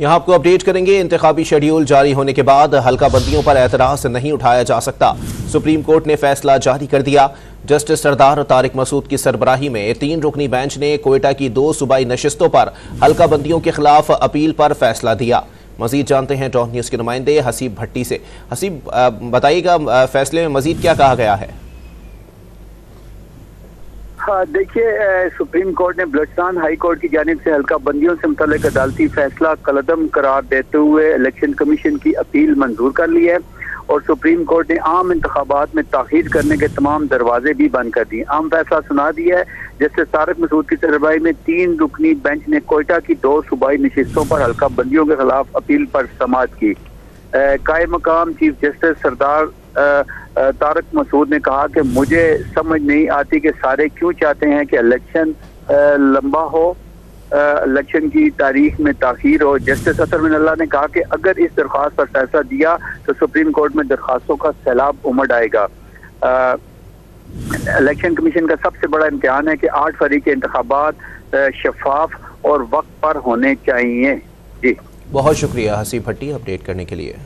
यहाँ आपको अपडेट करेंगे। इंतखाबी शेड्यूल जारी होने के बाद हल्का बंदियों पर एतराज नहीं उठाया जा सकता। सुप्रीम कोर्ट ने फैसला जारी कर दिया। जस्टिस सरदार तारिक मसूद की सरबराही में 3 रुकनी बेंच ने कोयटा की 2 सूबाई नशिस्तों पर हल्का बंदियों के खिलाफ अपील पर फैसला दिया। मजीद जानते हैं डॉन न्यूज़ के नुमाइंदे हसीब भट्टी से। हसीब, बताइएगा फैसले में मजीद क्या कहा गया है? हाँ, देखिए, सुप्रीम कोर्ट ने बलूचिस्तान हाई कोर्ट की जानिब से हल्का बंदियों से मुताल्लिक अदालती फैसला कलअदम करार देते हुए इलेक्शन कमीशन की अपील मंजूर कर ली है और सुप्रीम कोर्ट ने आम इंतखाबात में ताखीर करने के तमाम दरवाजे भी बंद कर दिए। आम फैसला सुना दिया है। जैसे तारिक मसूद की सरबराही में 3 रुकनी बेंच ने कोयटा की 2 सूबाई नशिस्तों पर हल्का बंदियों के खिलाफ अपील पर समाअत की। कायम मकाम चीफ जस्टिस सरदार तारिक मसूद ने कहा कि मुझे समझ नहीं आती कि सारे क्यों चाहते हैं कि इलेक्शन लंबा हो, इलेक्शन की तारीख में ताखीर हो। जस्टिस असर मिनल्लाह ने कहा कि अगर इस दरख्वास्त पर फैसला दिया तो सुप्रीम कोर्ट में दरख्वास्तों का सैलाब उमड़ आएगा। इलेक्शन कमीशन का सबसे बड़ा इम्तिहान है कि 8 फरवरी के इंतखाबात शफाफ और वक्त पर होने चाहिए। जी, बहुत शुक्रिया हसीब भट्टी अपडेट करने के लिए।